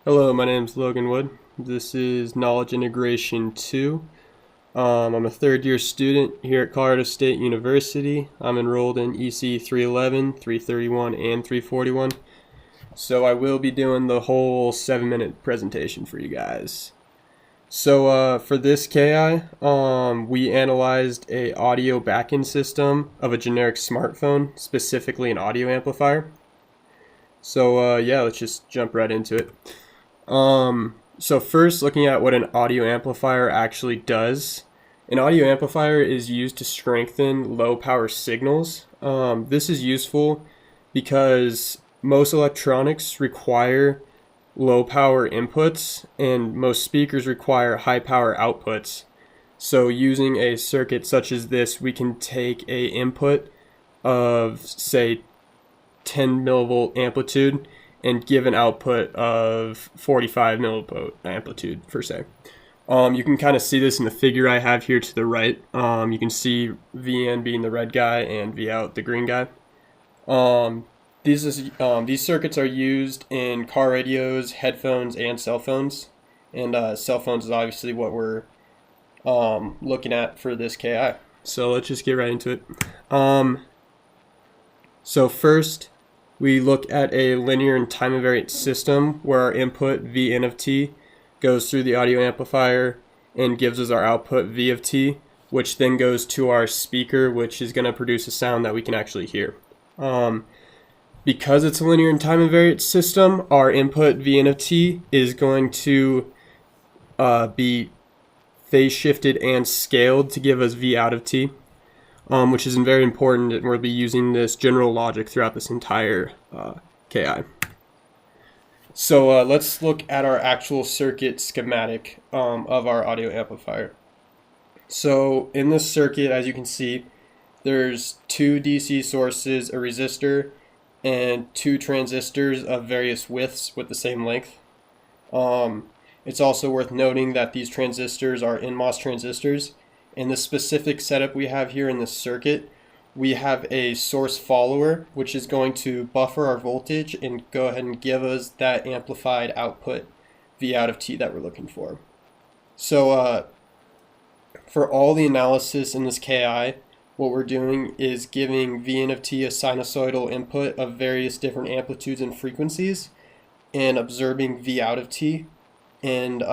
Hello, my name is Logan Wood. This is Knowledge Integration 2. I'm a third year student here at Colorado State University. I'm enrolled in EC 311, 331, and 341. So I will be doing the whole 7-minute presentation for you guys. So for this KI, we analyzed a audio backend system of a generic smartphone, specifically an audio amplifier. So yeah, let's just jump right into it. So first, looking at what an audio amplifier actually does. An audio amplifier is used to strengthen low power signals. This is useful because most electronics require low power inputs and most speakers require high power outputs. So using a circuit such as this, we can take a input of say 10 millivolt amplitude and give an output of 45 millivolt amplitude per se. You can kind of see this in the figure I have here to the right. You can see VN being the red guy and Vout the green guy. These circuits are used in car radios, headphones, and cell phones. And cell phones is obviously what we're looking at for this KI. So let's just get right into it. So first, we look at a linear and time invariant system where our input Vn of t goes through the audio amplifier and gives us our output V of t, which then goes to our speaker, which is going to produce a sound that we can actually hear. Because it's a linear and time invariant system, our input Vn of t is going to be phase shifted and scaled to give us V out of t. Which is very important, and we'll be using this general logic throughout this entire KI. So let's look at our actual circuit schematic of our audio amplifier. So in this circuit, as you can see, there's two DC sources, a resistor, and two transistors of various widths with the same length. It's also worth noting that these transistors are NMOS transistors. In the specific setup we have here in this circuit, we have a source follower, which is going to buffer our voltage and go ahead and give us that amplified output V out of t that we're looking for. So for all the analysis in this KI, what we're doing is giving Vn of t a sinusoidal input of various different amplitudes and frequencies and observing V out of t, and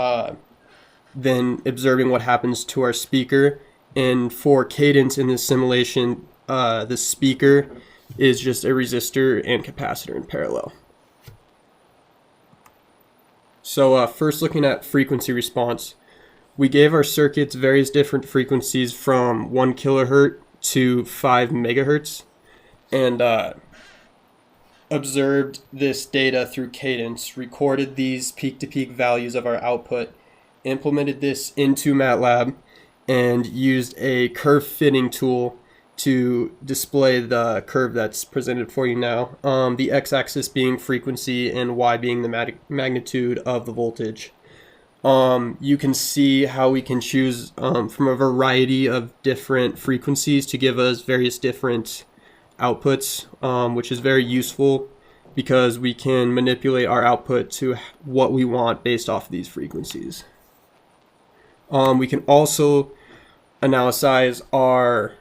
then observing what happens to our speaker. And for cadence in this simulation, the speaker is just a resistor and capacitor in parallel. So first, looking at frequency response, we gave our circuits various different frequencies from 1 kilohertz to 5 megahertz, and observed this data through cadence, recorded these peak-to-peak values of our output, implemented this into MATLAB, and used a curve fitting tool to display the curve that's presented for you now. The x-axis being frequency and y being the magnitude of the voltage. You can see how we can choose from a variety of different frequencies to give us various different outputs, which is very useful because we can manipulate our output to what we want based off of these frequencies. We can also analyze our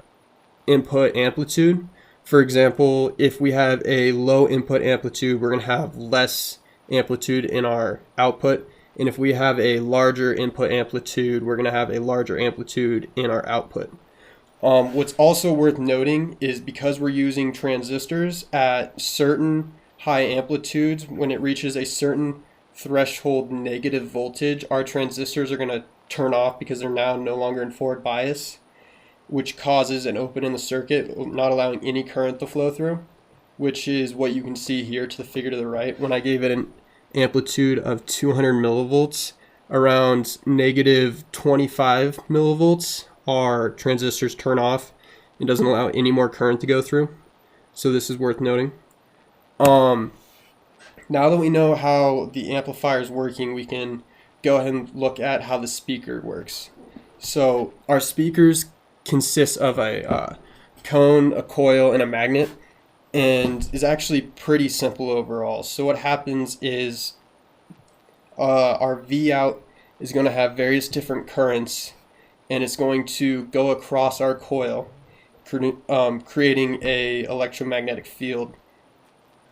input amplitude. For example, if we have a low input amplitude, we're going to have less amplitude in our output. And if we have a larger input amplitude, we're going to have a larger amplitude in our output. What's also worth noting is because we're using transistors at certain high amplitudes, when it reaches a certain threshold negative voltage, our transistors are going to turn off because they're now no longer in forward bias, which causes an open in the circuit, not allowing any current to flow through, which is what you can see here to the figure to the right. When I gave it an amplitude of 200 millivolts, around negative 25 millivolts, our transistors turn off and doesn't allow any more current to go through. So this is worth noting. Now that we know how the amplifier is working, we can go ahead and look at how the speaker works. So our speakers consist of a cone, a coil, and a magnet. and is actually pretty simple overall. So what happens is our V out is going to have various different currents, and it's going to go across our coil, creating a electromagnetic field.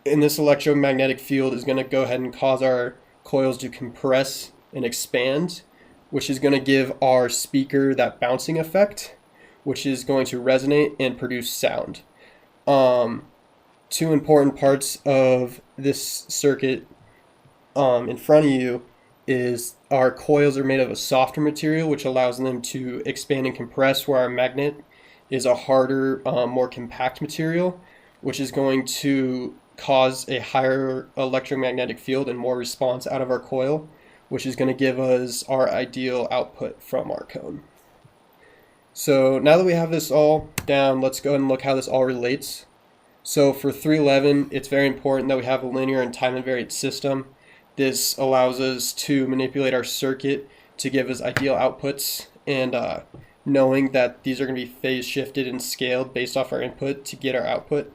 And this electromagnetic field is going to go ahead and cause our coils to compress and expand, which is going to give our speaker that bouncing effect, which is going to resonate and produce sound. Two important parts of this circuit in front of you is our coils are made of a softer material, which allows them to expand and compress, where our magnet is a harder, more compact material, which is going to cause a higher electromagnetic field and more response out of our coil, which is going to give us our ideal output from our cone. So now that we have this all down, let's go ahead and look how this all relates. So for 311, it's very important that we have a linear and time invariant system. This allows us to manipulate our circuit to give us ideal outputs, and knowing that these are going to be phase shifted and scaled based off our input to get our output.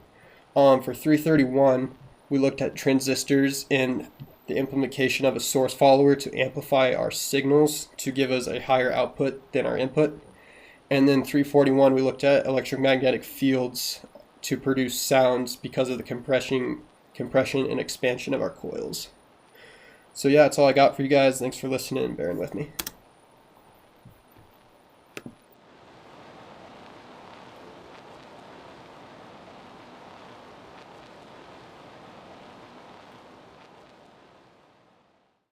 For 331, we looked at transistors and the implementation of a source follower to amplify our signals to give us a higher output than our input. And then 341, we looked at electromagnetic fields to produce sounds because of the compression and expansion of our coils. So yeah, that's all I got for you guys. Thanks for listening and bearing with me.